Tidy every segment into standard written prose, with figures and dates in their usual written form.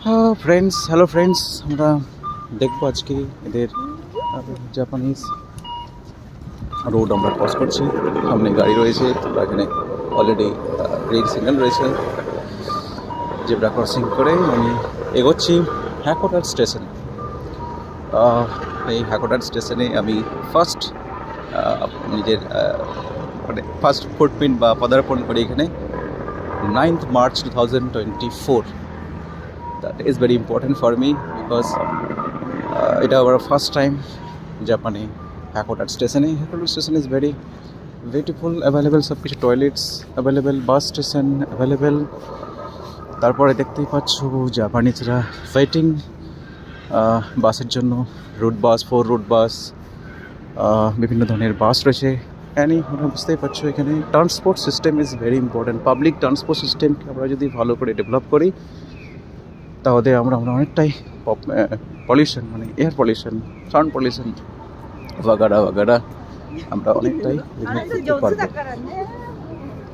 Hello friends, আমরা দেখবো আজকে এদের জাপানিজ রোড আমরা ক্রস করছি। সামনে গাড়ি রয়েছে, এখানে অলরেডি গ্রিন সিগন্যাল রয়েছে। জেব্রা ক্রসিং করে আমি এগোচ্ছি হ্যাকোডাট স্টেশন। এই হ্যাকোডাট স্টেশনে আমি নিজের ফার্স্ট ফুটপ্রিন্ট বা পদার্পণ করি এখানে 9th March 2024. That is very important for me because এটা আমার ফার্স্ট টাইম জাপানে হ্যাকোডাট স্টেশনে। Hakodate station is very beautiful, available সব কিছু, toilets available, bus station available. তারপরে দেখতেই পাচ্ছ জাপানিজরা ওয়েটিং বাসের জন্য, রুট বাস, 4 রুট বাস, বিভিন্ন ধরনের বাস রয়েছে। আমরা বুঝতেই পারছো এখানে transport system is very important. Public transport সিস্টেমকে আমরা যদি ভালো করে ডেভেলপ করি তাহলে আমরা অনেকটাই পলিউশন, মানে এয়ার পলিউশন, সাউন্ড পলিউশন ওয়াগাড়া আমরা অনেকটাই রিমুভ করতে পারবো।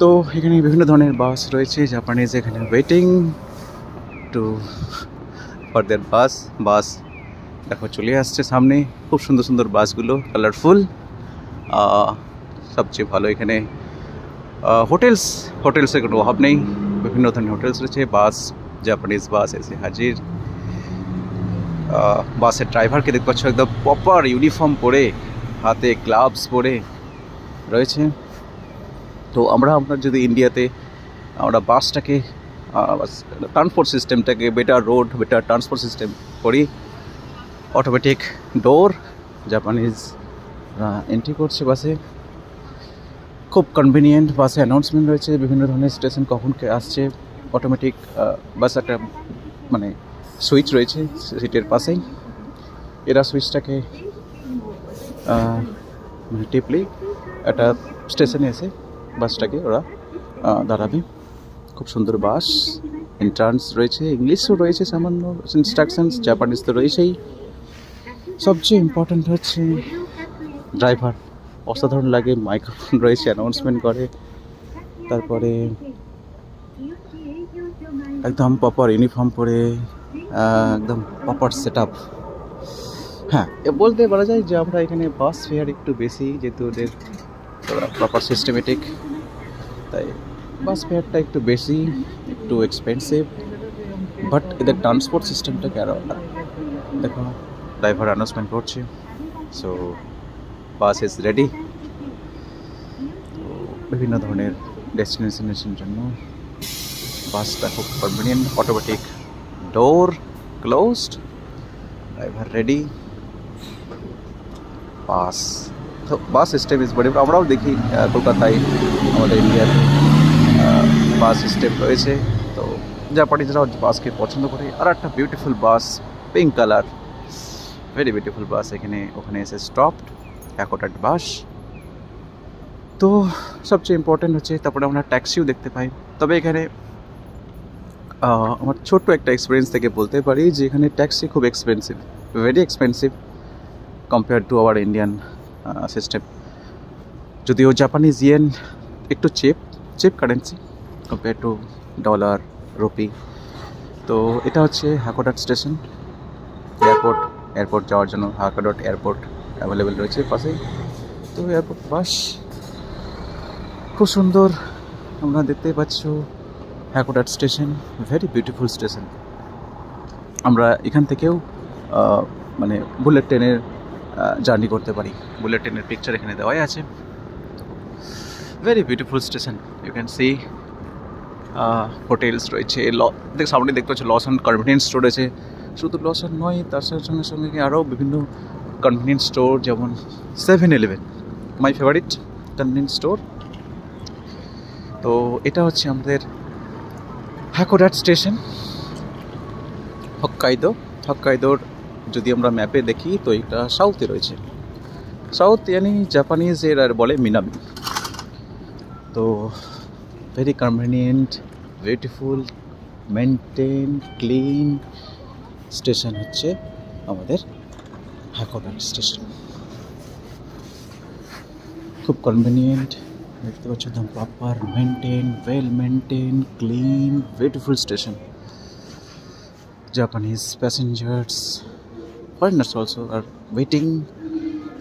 তো এখানে বিভিন্ন ধরনের বাস রয়েছে। জাপানিজ এখানে ওয়েটিং টু ফর দেয়ার বাস দেখো চলে আসছে সামনে। খুব সুন্দর সুন্দর বাসগুলো, কালারফুল। সবচেয়ে ভালো এখানে হোটেলসের কোনো অভাব নেই, বিভিন্ন ধরনের হোটেলস রয়েছে। বাস, জাপানিজ বাস এসে হাজির। বাসের ড্রাইভারকে দেখতে পাচ্ছ একদম প্রপার ইউনিফর্ম পরে, হাতে গ্লাভস পরে রয়েছে। তো আমরা যদি ইন্ডিয়াতে আমরা বাসটাকে ট্রান্সপোর্ট সিস্টেমটাকে better road, better transport system করি, অটোমেটিক ডোর জাপানিজ এন্ট্রি করছে বাসে। খুব কনভিনিয়েন্ট। বাসে অ্যানাউন্সমেন্ট রয়েছে বিভিন্ন ধরনের স্টেশন কখন আসছে। অটোমেটিক বাস একটা মানে সুইচ রয়েছে সিটের পাশেই। এরা সুইচটাকে মানে টিপলি একটা স্টেশনে এসে বাসটাকে ওরা দাঁড়াবে। খুব সুন্দর বাস, এন্ট্রান্স রয়েছে, ইংলিশও রয়েছে সামান্য, ইনস্ট্রাকশনস জাপানিজ তো রয়েছেই। সবচেয়ে ইম্পর্ট্যান্ট হচ্ছে ড্রাইভার, অসাধারণ লাগে, মাইক্রোফোন রয়েছে, অ্যানাউন্সমেন্ট করে। তারপরে একদম প্রপার ইউনিফর্ম পরে, একদম প্রপার সেট আপ। হ্যাঁ, বলতে বলা যায় যে আমরা এখানে বাস ফেয়ার একটু বেশি, যেহেতু ওদের প্রপার সিস্টেমেটিক, তাই বাস ফেয়ারটা একটু বেশি, একটু এক্সপেন্সিভ। বাট এদের ট্রান্সপোর্ট সিস্টেমটাকে আরও দেখো, ড্রাইভার অ্যানাউন্সমেন্ট করছে। সো বাস ইজ রেডি বিভিন্ন ধরনের ডেস্টিনেশনের জন্য। বাসটা খুব convenient, automatic door closed, driver ready. Bus system is বড়। আমরাও দেখি কলকাতায়, আমাদের ইন্ডিয়াতে বাস সিস্টেম রয়েছে। তো জাপানিজরাও বাসকে পছন্দ করে। আর একটা বিউটিফুল বাস, পিঙ্ক কালার, ভেরি বিউটিফুল বাস ওখানে এসে স্টপড, হ্যাকোডাট বাস। তো সবচেয়ে ইম্পর্টেন্ট হচ্ছে তারপরে আমরা ট্যাক্সিও দেখতে পাই। তবে এখানে আমার ছোট্ট একটা এক্সপিরিয়েন্স থেকে বলতে পারি যে এখানে ট্যাক্সি খুব expensive, very expensive compare to our Indian system. যদিও জাপানিজ ইয়েন একটু cheap currency compare to dollar, rupee. তো এটা হচ্ছে হ্যাকোডাট স্টেশন। এয়ারপোর্ট যাওয়ার জন্য হ্যাকোডাট এয়ারপোর্ট অ্যাভেলেবেল রয়েছে পাশেই। তো এয়ারপোর্ট বাস খুব সুন্দর, আমরা দেখতেই পাচ্ছ হ্যাকোডাট স্টেশন, ভেরি বিউটিফুল স্টেশন। আমরা এখান থেকেও মানে বুলেট ট্রেনের জার্নি করতে পারি। বুলেট ট্রেনের পিকচার এখানে দেওয়াই আছে। Very beautiful station, you can see hotels রয়েছে। সামনে দেখতে পাচ্ছ লসন কনভিনিয়েন্স স্টোর রয়েছে। শুধু লসন নয়, তার সঙ্গে সঙ্গে আরও বিভিন্ন কনভিনিয়েন্স স্টোর, যেমন 7-Eleven, my favourite convenience store. তো এটা হচ্ছে আমাদের হ্যাকোডাট স্টেশন, হক্কাইদোর। যদি আমরা ম্যাপে দেখি তো এটা সাউথে রয়েছে। সাউথ ইয়ানি জাপানিজ এর বলে মিনামি। তো very convenient, beautiful, maintain, clean station হচ্ছে আমাদের হ্যাকোডাট স্টেশন। খুব কনভিনিয়েন্ট, দেখতে পাচ্ছ একদম proper maintain, well maintain, clean, beautiful station. Japanese passengers, foreigners also are waiting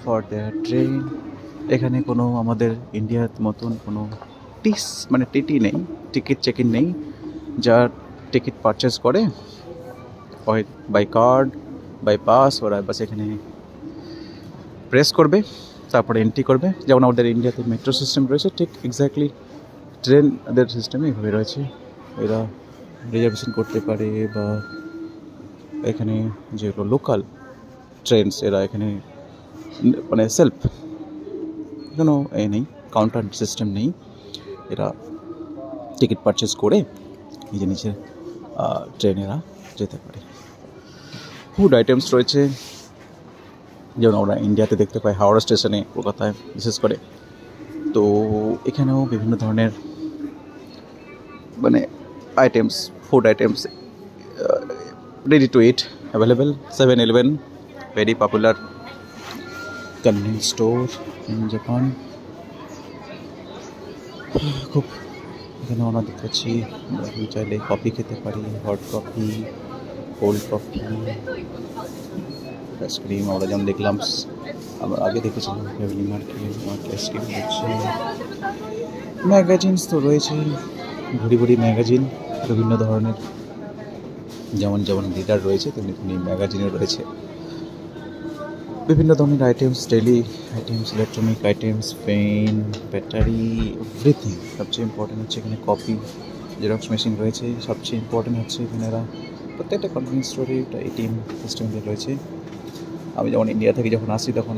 for their train. এখানে কোনো আমাদের ইন্ডিয়ার মতন কোনো মানে টিটি নেই, টিকিট চেক ইন নেই। যার টিকিট পারচেস করে হয় বাই কার্ড বাই পাস, ওরা বাস এখানে প্রেস করবে, তারপরে এন্ট্রি করবে। যেমন আমাদের ইন্ডিয়াতে মেট্রো সিস্টেম রয়েছে, ঠিক এক্স্যাক্টলি ট্রেনদের সিস্টেমে এভাবে রয়েছে। এরা রিজার্ভেশন করতে পারে, বা এখানে যেগুলো লোকাল ট্রেনস এরা এখানে মানে সেলফ, কোনো এ নেই, কাউন্টার সিস্টেম নেই। এরা টিকিট পারচেস করে নিজে নিজের ট্রেনেরা যেতে পারে। ফুড আইটেমস রয়েছে, যেমন আমরা ইন্ডিয়াতে দেখতে পাই হাওড়া স্টেশনে, কলকাতায় বিশেষ করে। তো এখানেও বিভিন্ন ধরনের মানে items, food items ready to eat available. 7-Eleven, very popular convenience store in Japan. খুব এখানে আমরা দেখতে পাচ্ছি, আমরা চাইলে কফি খেতে পারি, hot coffee, cold coffee, ice cream. আমরা যেমন দেখলাম, আমরা আগে দেখেছিলাম ফ্যামিলি মার্কেট আইসক্রিম হচ্ছে। ম্যাগাজিনস তো রয়েছে, ভরি ভরি ম্যাগাজিন বিভিন্ন ধরনের, যেমন যেমন রিডার রয়েছে তেমনি তেমনি ম্যাগাজিনও রয়েছে। বিভিন্ন ধরনের items, daily items, electronic items, pen, battery, everything. সবচেয়ে ইম্পর্টেন্ট হচ্ছে এখানে কপি, জেরক্স মেশিন রয়েছে। সবচেয়ে ইম্পর্টেন্ট হচ্ছে এখানে এরা প্রত্যেকটা কনভেনিয়েন্স স্টোরে একটা এটিএম সিস্টেম রয়েছে। আমি যখন ইন্ডিয়া থেকে যখন আসি তখন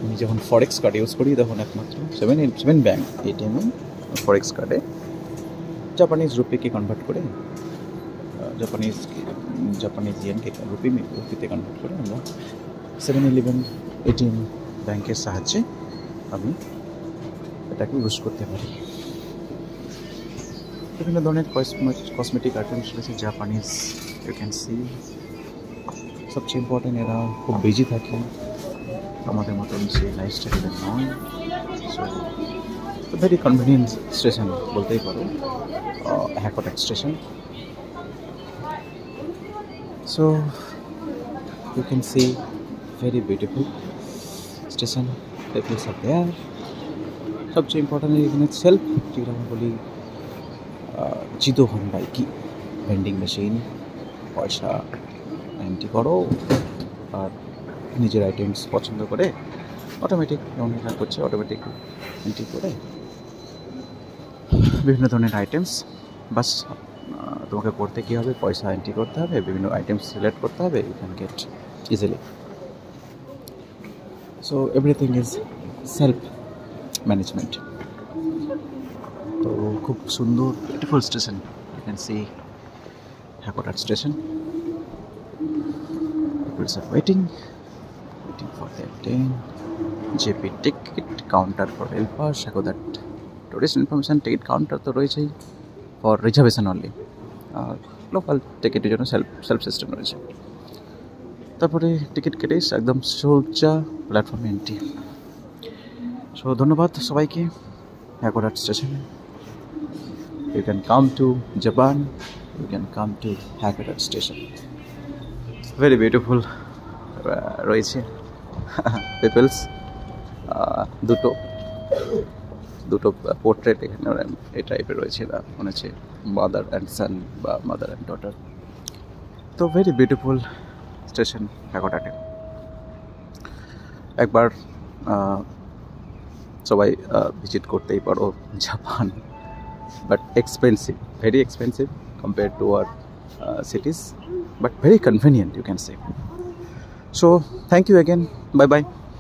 আমি যখন ফরেক্স কার্ড ইউজ করি তখন একমাত্র 7 ব্যাঙ্ক এটিএমে ফরেক্স কার্ডে জাপানিজ রুপিকে কনভার্ট করে, জাপানিজ ইয়েনকে রুপিতে কনভার্ট করে আমরা 7-Eleven এটিএম ব্যাংকের সাহায্যে আমি এটাকে ইউজ করতে পারি। বিভিন্ন ধরনের কসমেটিক আইটেমস রয়েছে জাপানিজ, ইউ ক্যান সি। সবচেয়ে ইম্পর্টেন্ট এরা খুব বিজি থাকে, আমাদের মতন সে লাইফস্টাইলে নয়। সো ভেরি কনভিনিয়েন্ট স্টেশন বলতেই পারো, হ্যাকোটাক station. So you can see very beautiful station, peoples are there. সবচেয়ে ইম্পর্টেন্ট এখানে সেলফ, যেটা আমরা বলি জিদো হন্ডাই কি ভেন্ডিং মেশিন, পয়সা এন্ট্রি করো আর নিজের আইটেমস পছন্দ করে অটোমেটিক যেমন এটা করছে, অটোমেটিক এন্ট্রি করে বিভিন্ন ধরনের আইটেমস। বাস তোমাকে করতে কী হবে, পয়সা এন্ট্রি করতে হবে, বিভিন্ন আইটেমস সিলেক্ট করতে হবে, you can get easily. So everything is self management. তো খুব সুন্দর beautiful station, you can see Hakodate station. Peoples are waiting for their train. JP ticket counter for rail pass, Hakodate tourist information ticket counter তো রয়েছেই for reservation only, আর local টিকিটের জন্য self system রয়েছে। তারপরে টিকিট কেটে একদম সোজা প্ল্যাটফর্মে এন্ট্রি। সো ধন্যবাদ সবাইকে। হ্যাকোটাক স্টেশনে you can come to Japan, you can come to Hakodate station. Very beautiful রয়েছে পিপলস। দুটো পোর্ট্রেট এখানে এই টাইপের রয়েছে, না মনে হচ্ছে মাদার অ্যান্ড সান বা মাদার অ্যান্ড ডটার। তো ভেরি বিউটিফুল স্টেশন হ্যাকোটাকে। একবার সবাই ভিজিট করতেই পারো Japan, but expensive, very expensive compare to hour cities, but very convenient, you can say. So thank you again, bye bye.